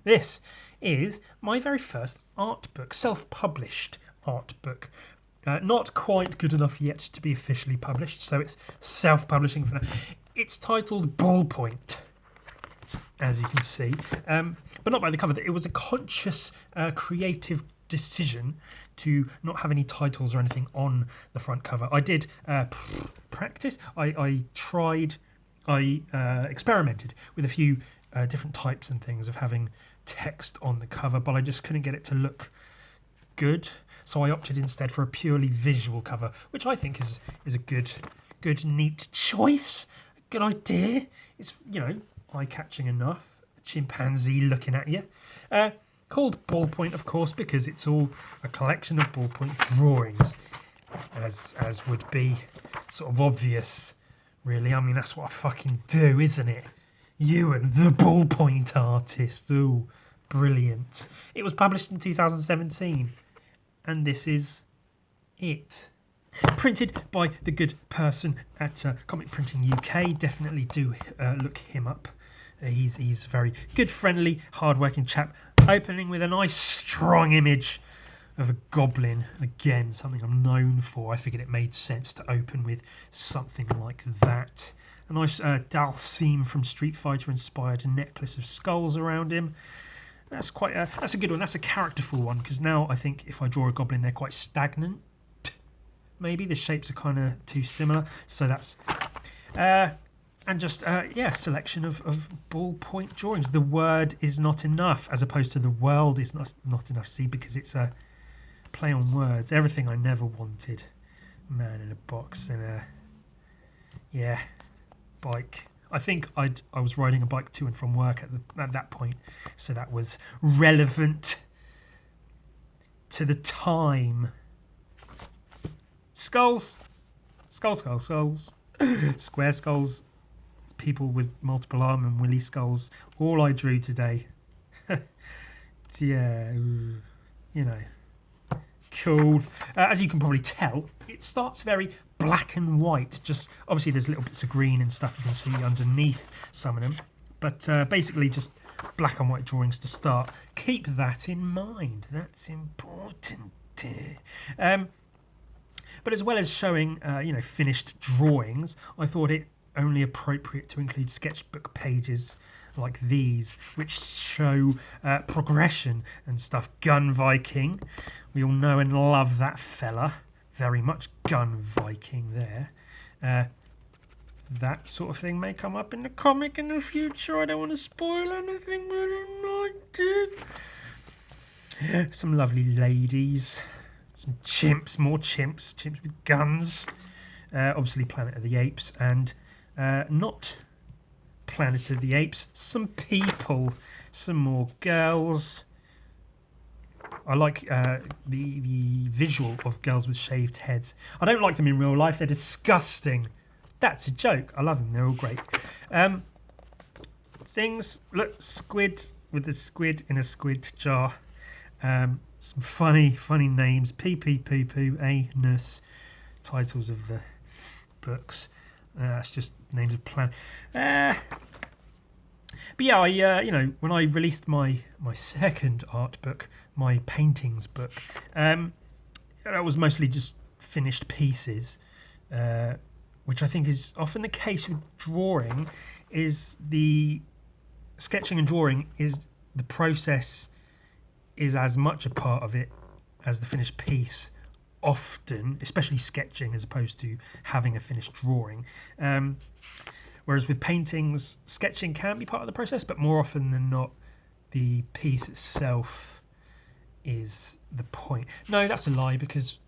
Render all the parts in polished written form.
This is my very first art book, self-published art book. Not quite good enough yet to be officially published, so it's self-publishing for now. It's titled Ballpoint, as you can see, but not by the cover. It was a conscious, creative decision to not have any titles or anything on the front cover. I did practice. I tried. I experimented with a few different types and things of having text on the cover, but I just couldn't get it to look good. So I opted instead for a purely visual cover, which I think is a good, neat choice. A good idea. It's, eye-catching enough. A chimpanzee looking at you. Called Ballpoint, of course, because it's all a collection of ballpoint drawings, as would be sort of obvious, really. I mean, that's what I fucking do, isn't it? Ewan, the ballpoint artist. Ooh, brilliant. It was published in 2017, and this is it. Printed by the good person at Comic Printing UK. Definitely do look him up. He's a very good, friendly, hard-working chap. Opening with a nice, strong image of a goblin. Again, something I'm known for. I figured it made sense to open with something like that. A nice Dalsim from Street Fighter inspired necklace of skulls around him. That's a good one. That's a characterful one, because now I think if I draw a goblin, they're quite stagnant. Maybe the shapes are kind of too similar. So that's and just selection of ballpoint drawings. The word is not enough, as opposed to the world is not enough. See, because it's a play on words. Everything I never wanted. Man in a box and a bike. I think I was riding a bike to and from work at that point, so that was relevant to the time. Skulls. Square skulls. People with multiple arm and willy skulls. All I drew today. Cool. As you can probably tell, it starts very black and white. Just obviously there's little bits of green and stuff you can see underneath some of them, but basically just black and white drawings to start. Keep that in mind. That's important. But as well as showing finished drawings, I thought it only appropriate to include sketchbook pages like these, which show progression and stuff. Gun Viking, we all know and love that fella very much. Gun Viking there. That sort of thing may come up in the comic in the future. I don't want to spoil anything, but I might do. Some lovely ladies, some chimps, more chimps with guns. Obviously Planet of the Apes, and not Planet of the Apes, some people, some more girls. I like the visual of girls with shaved heads. I don't like them in real life. They're disgusting. That's a joke. I love them. They're all great. Things. Look, squid with the squid in a squid jar. Some funny names. Pee pee poo poo, anus. Titles of the books. That's just names of planet. But yeah, when I released my second art book, my paintings book, that was mostly just finished pieces, which I think is often the case with drawing. Is the sketching and drawing is the process is as much a part of it as the finished piece. Often, especially sketching, as opposed to having a finished drawing. Whereas with paintings, sketching can be part of the process, but more often than not, the piece itself is the point. No, that's a lie, because,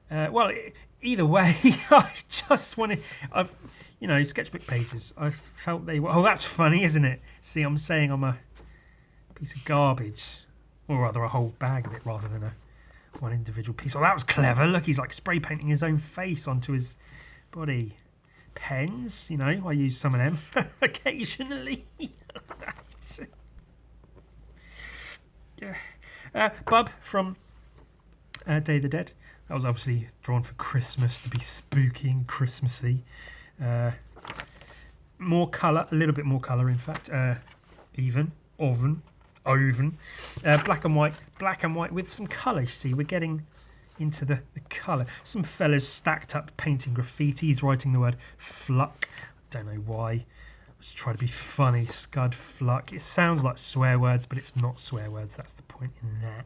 either way, I just wanted, sketchbook pages, I felt they were, that's funny, isn't it? See, I'm saying I'm a piece of garbage, or rather a whole bag of it, rather than one individual piece. Oh, that was clever. Look, he's like spray painting his own face onto his body. Pens, I use some of them occasionally. Bub from Day of the Dead. That was obviously drawn for Christmas, to be spooky and Christmassy. More colour, a little bit more colour in fact. even, oven, black and white with some colour. You see, we're getting into the colour. Some fellas stacked up painting graffitis, writing the word fluck. Don't know why. Just try to be funny. Scud, fluck. It sounds like swear words, but it's not swear words. That's the point in that.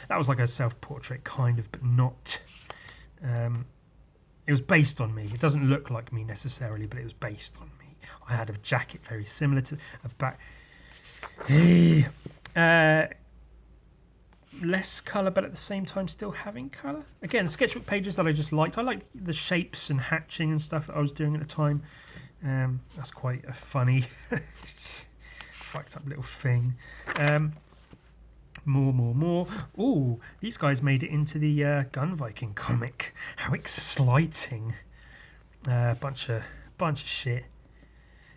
That was like a self-portrait, kind of, but not. It was based on me. It doesn't look like me necessarily, but it was based on me. I had a jacket very similar to a back. Less colour, but at the same time still having colour. Again, sketchbook pages that I just liked. I liked the shapes and hatching and stuff that I was doing at the time. That's quite a funny, fucked up little thing. More. Ooh, these guys made it into the Gun Viking comic. How exciting! Bunch of shit.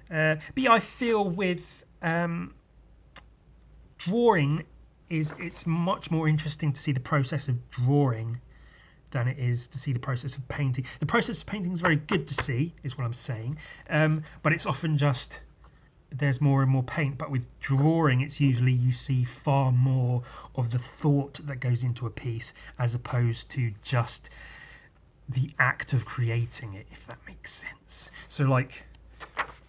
But yeah, I feel with drawing it's much more interesting to see the process of drawing than it is to see the process of painting. The process of painting is very good to see, is what I'm saying, but it's often just there's more and more paint. But with drawing, it's usually you see far more of the thought that goes into a piece as opposed to just the act of creating it, if that makes sense. So like,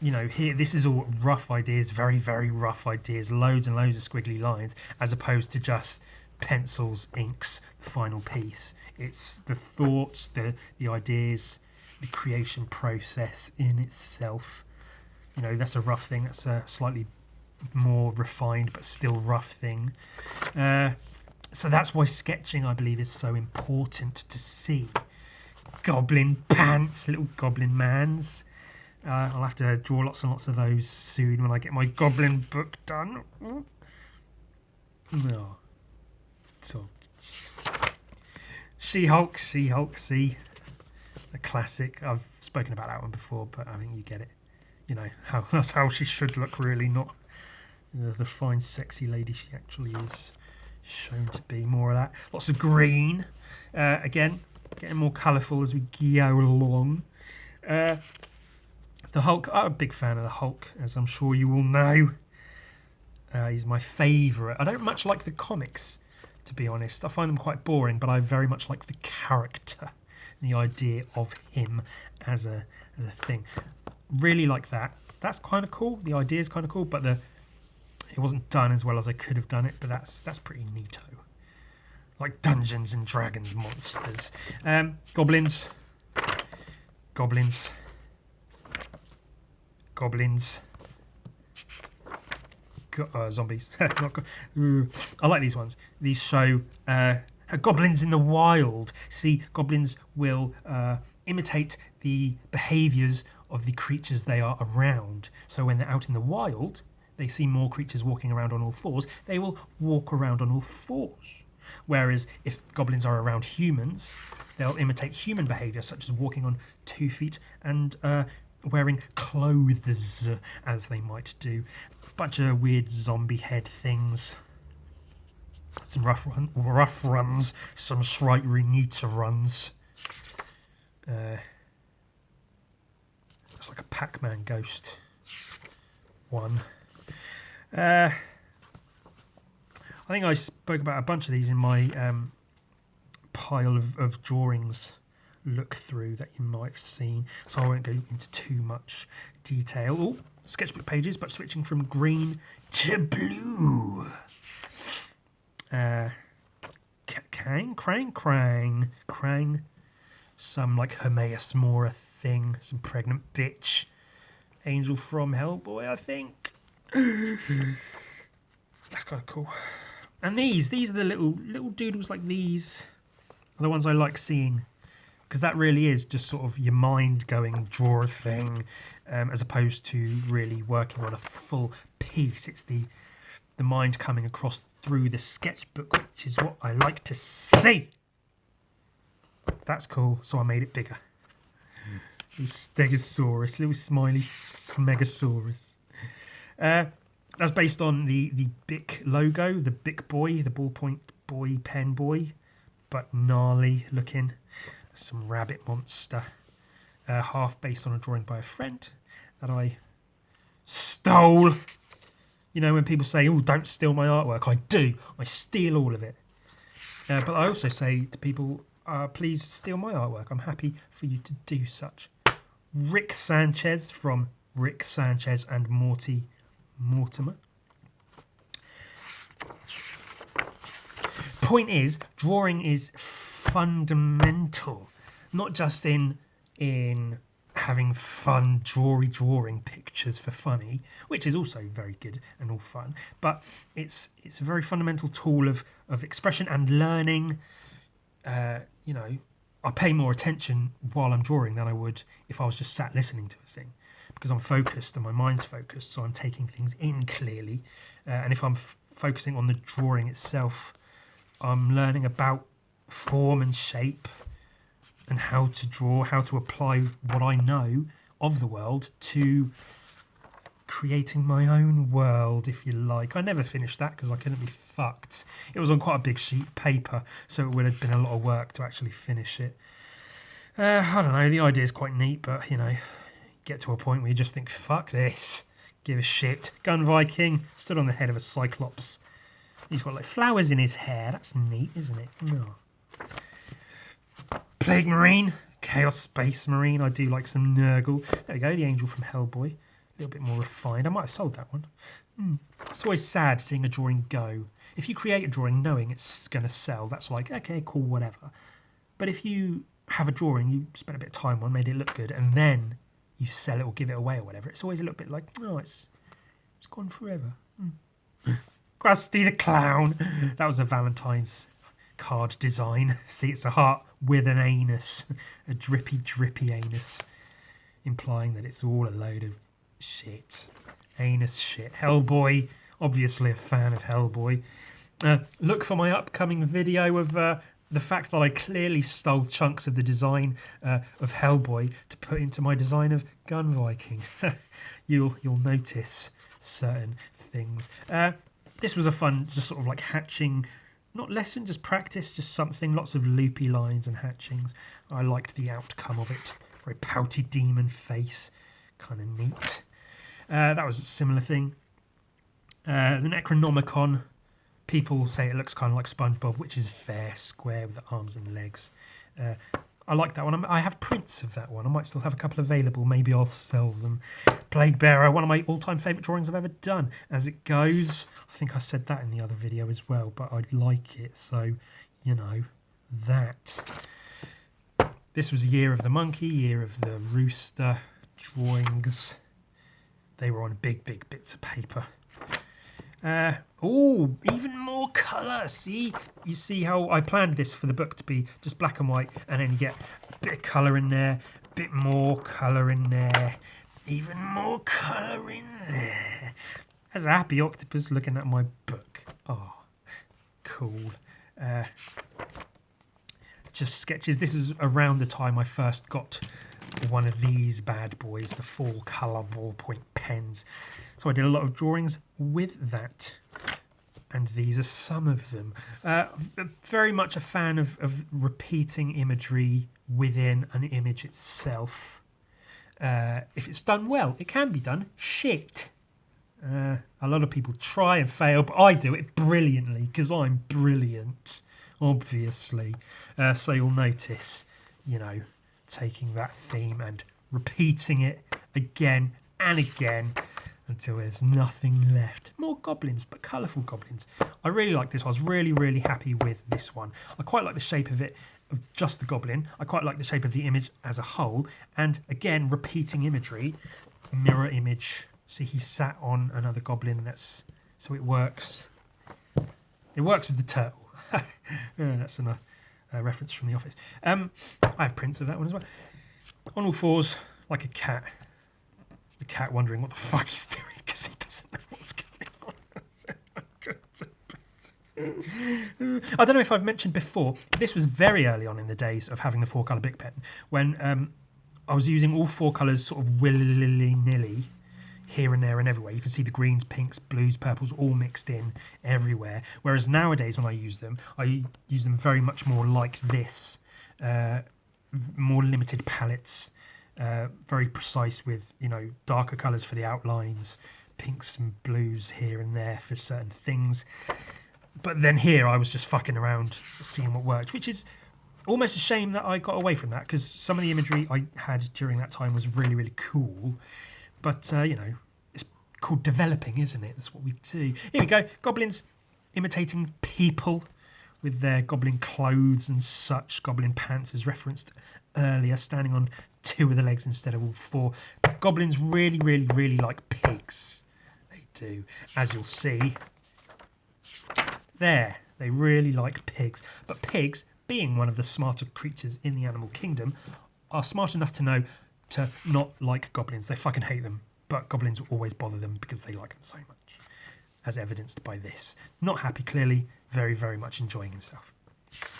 you know, here, this is all rough ideas, very, very rough ideas, loads and loads of squiggly lines, as opposed to just pencils, inks, the final piece. It's the thoughts, the ideas, the creation process in itself. You know, that's a rough thing. That's a slightly more refined but still rough thing. So that's why sketching, I believe, is so important to see. Goblin pants, little goblin mans. I'll have to draw lots and lots of those soon when I get my Goblin book done. No. So, She-Hulk, see? A classic. I've spoken about that one before, but I think you get it. You know, that's how she should look, really, not the fine, sexy lady she actually is shown to be. More of that. Lots of green. Again, getting more colourful as we go along. The Hulk, I'm a big fan of the Hulk, as I'm sure you all know. He's my favourite. I don't much like the comics, to be honest. I find them quite boring, but I very much like the character, the idea of him as a thing. Really like that. That's kind of cool. The idea is kind of cool, but it wasn't done as well as I could have done it. But that's pretty neato. Like Dungeons and Dragons monsters, goblins. Zombies. I like these ones. These show goblins in the wild. See, goblins will imitate the behaviours of the creatures they are around. So when they're out in the wild, they see more creatures walking around on all fours, they will walk around on all fours. Whereas if goblins are around humans, they'll imitate human behaviour, such as walking on 2 feet and wearing clothes, as they might do. Bunch of weird zombie head things. Some rough runs, some slightly neater runs. It's like a Pac-Man ghost one. I think I spoke about a bunch of these in my pile of drawings look through that you might have seen, so I won't go into too much detail. Oh, sketchbook pages, but switching from green to blue. Krang. Some like Hermaeus Mora thing, some pregnant bitch. Angel from Hellboy, I think. That's kind of cool. And these are the little doodles like these are the ones I like seeing, because that really is just sort of your mind going draw a thing, as opposed to really working on a full piece. It's the mind coming across through the sketchbook, which is what I like to see. That's cool, so I made it bigger. Little Stegosaurus, little smiley Smegosaurus. That's based on the Bic logo, the Bic boy, the ballpoint boy, pen boy, but gnarly looking. Some rabbit monster. Half based on a drawing by a friend that I stole. You know, when people say, oh, don't steal my artwork, I do. I steal all of it. But I also say to people, please steal my artwork. I'm happy for you to do such. Rick Sanchez from Rick Sanchez and Morty Mortimer. Point is, drawing is fundamental, not just in having fun drawing pictures for funny, which is also very good and all fun, but it's a very fundamental tool of expression and learning. You know, I pay more attention while I'm drawing than I would if I was just sat listening to a thing, because I'm focused and my mind's focused, so I'm taking things in clearly. And if I'm focusing on the drawing itself, I'm learning about form and shape and how to draw, how to apply what I know of the world to creating my own world, if you like. I never finished that because I couldn't be fucked. It was on quite a big sheet of paper, so it would have been a lot of work to actually finish it. I don't know, the idea is quite neat, but, you know, get to a point where you just think, fuck this, give a shit. Gun Viking stood on the head of a cyclops. He's got like flowers in his hair. That's neat, isn't it? Oh. Plague Marine, Chaos Space Marine. I do like some Nurgle. There we go, the Angel from Hellboy. A little bit more refined. I might have sold that one. It's always sad seeing a drawing go. If you create a drawing knowing it's going to sell, that's like, okay, cool, whatever. But if you have a drawing, you spent a bit of time on, made it look good, and then you sell it or give it away or whatever, it's always a little bit like, oh, it's gone forever. Krusty the Clown. That was a Valentine's card design. See, it's a heart with an anus, a drippy anus, implying that it's all a load of shit. Anus shit. Hellboy, obviously a fan of Hellboy. Look for my upcoming video of the fact that I clearly stole chunks of the design of Hellboy to put into my design of Gun Viking. You'll notice certain things. This was a fun, just sort of like hatching, not lesson, just practice, just something, lots of loopy lines and hatchings. I liked the outcome of it. Very pouty demon face, kind of neat. That was a similar thing. The Necronomicon, people say it looks kind of like SpongeBob, which is fair, square with the arms and legs. I like that one. I have prints of that one. I might still have a couple available. Maybe I'll sell them. Plague Bearer, one of my all-time favourite drawings I've ever done. As it goes, I think I said that in the other video as well, but I like it, so, you know, that. This was Year of the Monkey, Year of the Rooster drawings. They were on big bits of paper. Oh, even more colour. See, you see how I planned this for the book to be just black and white, and then you get a bit of colour in there, a bit more colour in there, even more colour in there. There's a happy octopus looking at my book. Oh, cool. Just sketches. This is around the time I first got one of these bad boys, the full colour ballpoint pens. So I did a lot of drawings with that, and these are some of them. Very much a fan of repeating imagery within an image itself. If it's done well, it can be done shit. A lot of people try and fail, but I do it brilliantly because I'm brilliant, obviously. So you'll notice, you know, taking that theme and repeating it again and again until there's nothing left. More goblins, but colourful goblins. I really like this. I was really happy with this one. I quite like the shape of it, of just the goblin. I quite like the shape of the image as a whole. And again, repeating imagery, mirror image. See, he sat on another goblin. So it works. It works with the turtle. That's a reference from The Office. I have prints of that one as well. On all fours, like a cat. The cat wondering what the fuck he's doing because he doesn't know what's going on. I don't know if I've mentioned before, but this was very early on in the days of having the 4-colour Bic pen, when I was using all 4 colours sort of willy-nilly here and there and everywhere. You can see the greens, pinks, blues, purples all mixed in everywhere. Whereas nowadays when I use them very much more like this, more limited palettes. Very precise with, you know, darker colours for the outlines, pinks and blues here and there for certain things. But then here I was just fucking around seeing what worked, which is almost a shame that I got away from that, because some of the imagery I had during that time was really, really cool. But, you know, it's called developing, isn't it? That's what we do. Here we go. Goblins imitating people with their goblin clothes and such. Goblin pants as referenced earlier, standing on 2 of the legs instead of all 4. Goblins really, really, really like pigs. They do. As you'll see, there, they really like pigs. But pigs, being one of the smarter creatures in the animal kingdom, are smart enough to know to not like goblins. They fucking hate them, but goblins will always bother them because they like them so much, as evidenced by this. Not happy, clearly, very, very much enjoying himself.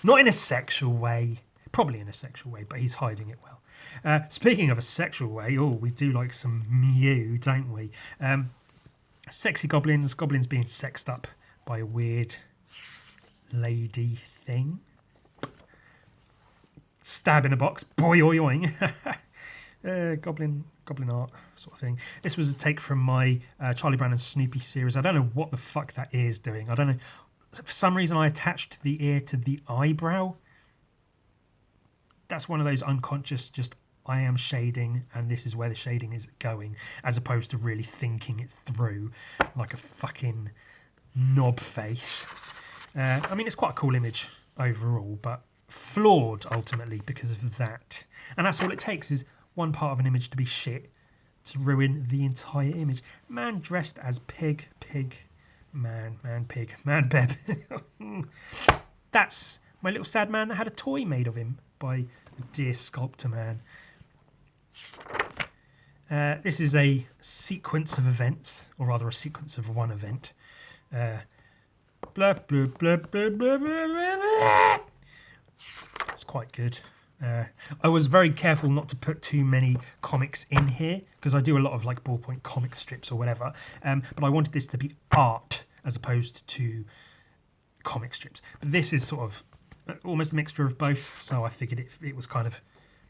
Not in a sexual way, probably in a sexual way, but he's hiding it well. Speaking of a sexual way, we do like some mew, don't we? Sexy goblins, goblins being sexed up by a weird lady thing. Stab in a box, boy oing. Goblin art sort of thing. This was a take from my Charlie Brown and Snoopy series. I don't know what the fuck that ear's doing. I don't know. For some reason I attached the ear to the eyebrow. That's one of those unconscious, just I am shading and this is where the shading is going, as opposed to really thinking it through like a fucking knob face. I mean, it's quite a cool image overall, but flawed ultimately because of that. And that's all it takes, is one part of an image to be shit to ruin the entire image. Man dressed as pig, man, pig, man, beb. That's my little sad man that had a toy made of him by a dear sculptor man. This is a sequence of events, or rather a sequence of one event. Blah, blah, blah, blah, blah, blah, blah. It's quite good. I was very careful not to put too many comics in here, because I do a lot of like ballpoint comic strips or whatever, but I wanted this to be art as opposed to comic strips. But this is sort of almost a mixture of both, so I figured it was kind of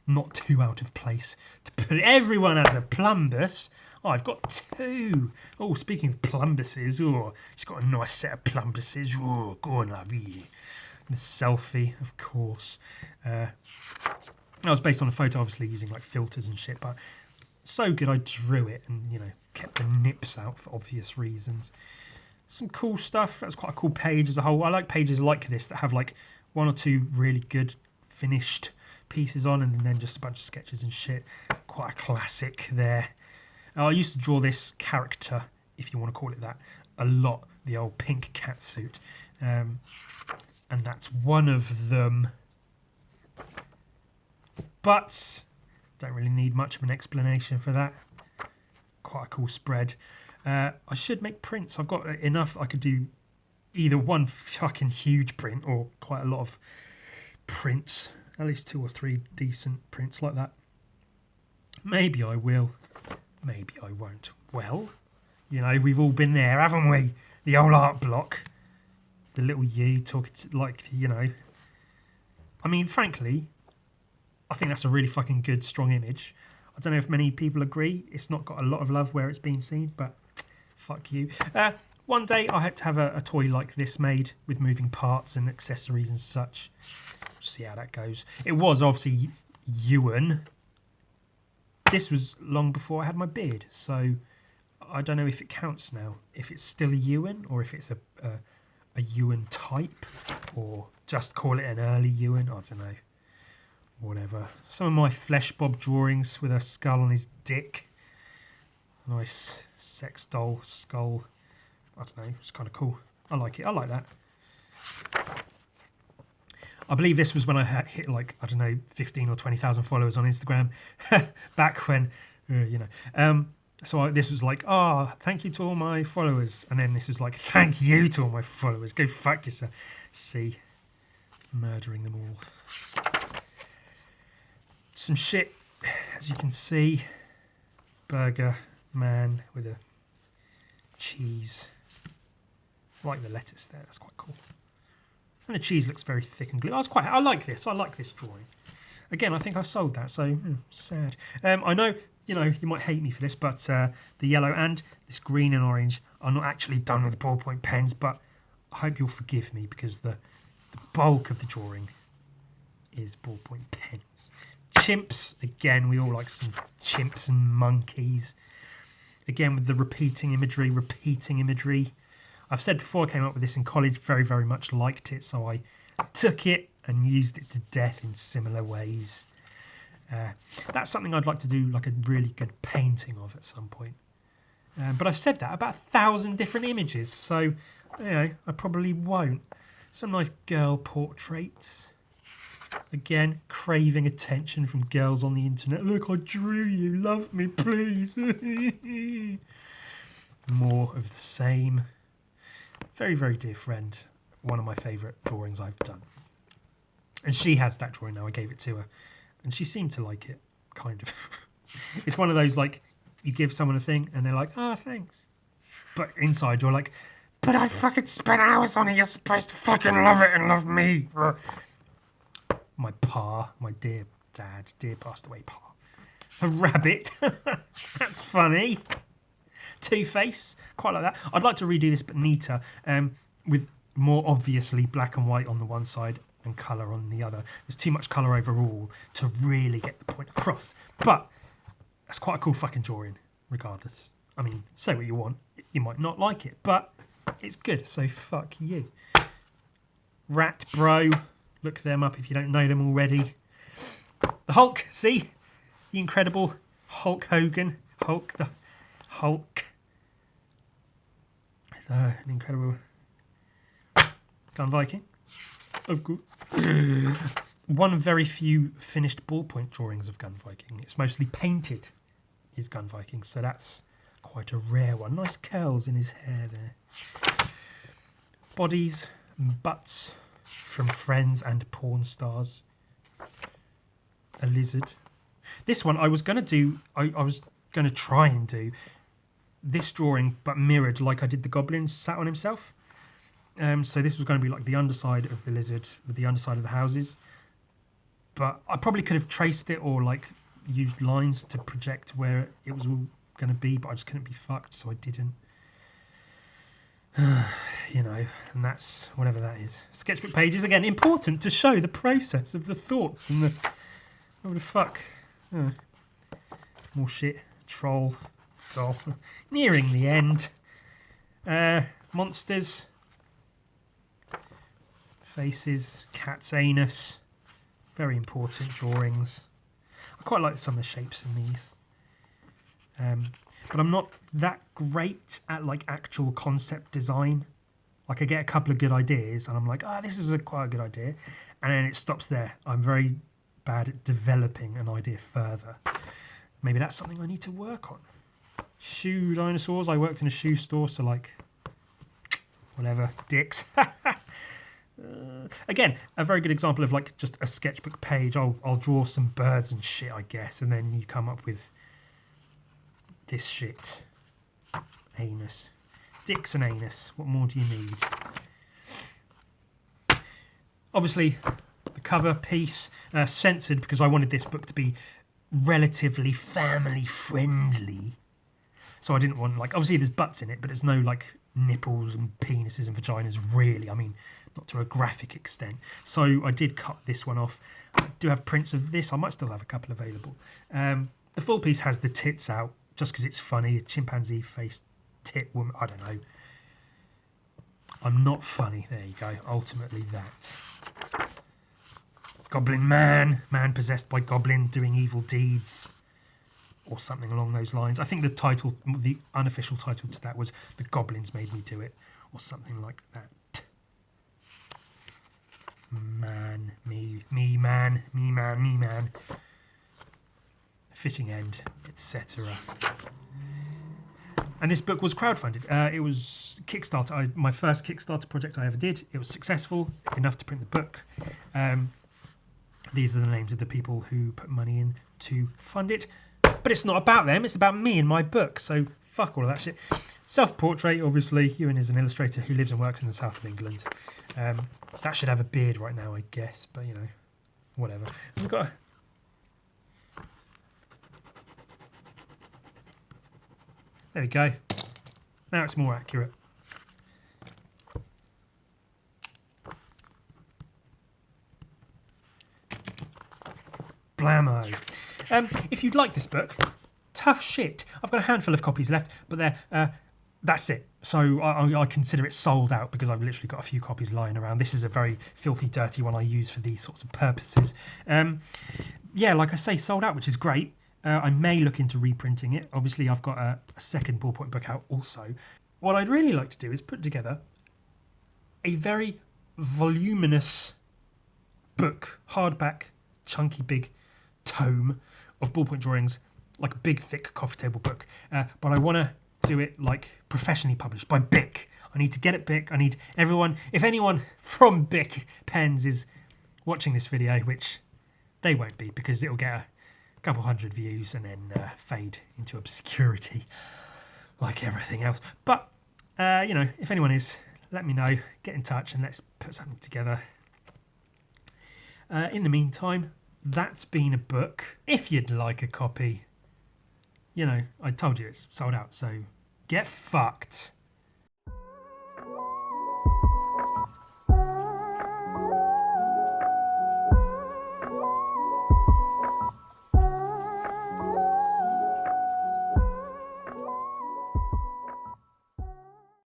not too out of place to put everyone as a plumbus. Oh, I've got 2. Oh, speaking of plumbuses, she's got a nice set of plumbuses. Oh, go on, lovey. The selfie, of course. That was based on a photo, obviously using like filters and shit, but so good I drew it and, you know, kept the nips out for obvious reasons. Some cool stuff. That's quite a cool page as a whole. I like pages like this that have like 1 or 2 really good finished pieces on, and then just a bunch of sketches and shit. Quite a classic there. I used to draw this character, if you want to call it that, a lot. The old pink cat suit. And that's one of them. But don't really need much of an explanation for that. Quite a cool spread. I should make prints. I've got enough. I could do either one fucking huge print or quite a lot of prints. At least 2 or 3 decent prints like that. Maybe I will. Maybe I won't. Well, you know, we've all been there, haven't we? The old art block. The little you talking to, like, you know. I mean, frankly, I think that's a really fucking good, strong image. I don't know if many people agree. It's not got a lot of love where it's been seen, but fuck you. One day I hope to have a toy like this made with moving parts and accessories and such. See how that goes. It was obviously Ewan. This was long before I had my beard, so I don't know if it counts now. If it's still a Ewan, or if it's a Ewan type, or just call it an early Ewan. I don't know. Whatever. Some of my Flesh Bob drawings with a skull on his dick. Nice sex doll skull. I don't know. It's kind of cool. I like it. I like that. I believe this was when I hit like, I don't know, 15 or 20,000 followers on Instagram back when, you know. So this was like, thank you to all my followers. And then this was like, thank you to all my followers. Go fuck yourself. See, murdering them all. Some shit, as you can see. Burger man with a cheese. I like the lettuce there. That's quite cool. And the cheese looks very thick and glue. I like this. I like this drawing. Again, I think I sold that, so sad. I know you know, you might hate me for this, but the yellow and this green and orange are not actually done with ballpoint pens, but I hope you'll forgive me because the bulk of the drawing is ballpoint pens. Chimps, again, we all like some chimps and monkeys. Again, with the repeating imagery. I've said before I came up with this in college, very, very much liked it, so I took it and used it to death in similar ways. That's something I'd like to do, like a really good painting of at some point. But I've said that about 1,000 different images, so you know, I probably won't. Some nice girl portraits. Again, craving attention from girls on the internet. Look, I drew you. Love me, please. More of the same. Very, very dear friend. One of my favourite drawings I've done. And she has that drawing now. I gave it to her. And she seemed to like it, kind of. It's one of those, like, you give someone a thing and they're like, oh, thanks. But inside you're like, but I fucking spent hours on it. You're supposed to fucking love it and love me. My pa, my dear dad, dear passed away pa. A rabbit. That's funny. Two-Face, quite like that. I'd like to redo this but neater, with more obviously black and white on the one side and colour on the other. There's too much colour overall to really get the point across. But that's quite a cool fucking drawing, regardless. I mean, say what you want. You might not like it, but it's good, so fuck you. Rat Bro. Look them up if you don't know them already. The Hulk, see? The incredible Hulk Hogan. Hulk, the Hulk. An incredible Gun Viking. Of course. One of very few finished ballpoint drawings of Gun Viking. It's mostly painted, is Gun Viking, so that's quite a rare one. Nice curls in his hair there. Bodies and butts from friends and porn stars. A lizard. This one I was going to do, I was going to try and do this drawing but mirrored like I did the Goblins sat on himself. So this was going to be like the underside of the lizard with the underside of the houses. But I probably could have traced it or like used lines to project where it was all going to be, but I just couldn't be fucked, so I didn't. You know, and that's whatever that is. Sketchbook pages, again, important to show the process of the thoughts and the... What the fuck? Oh. More shit. Troll. Doll. Nearing the end. Monsters. Faces. Cat's anus. Very important drawings. I quite like some of the shapes in these. But I'm not that great at like actual concept design. Like I get a couple of good ideas and I'm like, oh, this is quite a good idea. And then it stops there. I'm very bad at developing an idea further. Maybe that's something I need to work on. Shoe dinosaurs. I worked in a shoe store, so like, whatever, dicks. Again, a very good example of like just a sketchbook page. I'll draw some birds and shit, I guess, and then you come up with this shit. Anus. Dicks and anus. What more do you need? Obviously, the cover piece, censored because I wanted this book to be relatively family friendly. So I didn't want, like, obviously there's butts in it, but there's no like nipples and penises and vaginas really. I mean, not to a graphic extent. So I did cut this one off. I do have prints of this. I might still have a couple available. The full piece has the tits out just because it's funny. A chimpanzee faced tit woman. I don't know. I'm not funny. There you go. Ultimately that. Goblin man. Man possessed by goblin doing evil deeds. Or something along those lines. I think the title, the unofficial title to that was The Goblins Made Me Do It. Or something like that. Man, me, man, me, man, me, man. Fitting end, etc. And this book was crowdfunded. It was Kickstarter. My first Kickstarter project I ever did. It was successful enough to print the book. These are the names of the people who put money in to fund it. But it's not about them. It's about me and my book. So fuck all of that shit. Self-portrait, obviously. Ewan is an illustrator who lives and works in the south of England. That should have a beard right now, I guess. But, you know, whatever. We've got There we go. Now it's more accurate. Blammo. If you'd like this book, tough shit. I've got a handful of copies left, but that's it. So I consider it sold out because I've literally got a few copies lying around. This is a very filthy, dirty one I use for these sorts of purposes. Yeah, like I say, sold out, which is great. I may look into reprinting it. Obviously, I've got a second Ballpoint book out also. What I'd really like to do is put together a very voluminous book, hardback, chunky, big tome of Ballpoint drawings, like a big, thick coffee table book. But I want to do it like professionally published by Bic. I need to get it Bic. I need everyone, if anyone from Bic Pens is watching this video, which they won't be because it'll get a couple hundred views and then fade into obscurity like everything else. But, you know, if anyone is, let me know, get in touch and let's put something together. In the meantime, that's been a book. If you'd like a copy, you know, I told you it's sold out, so get fucked.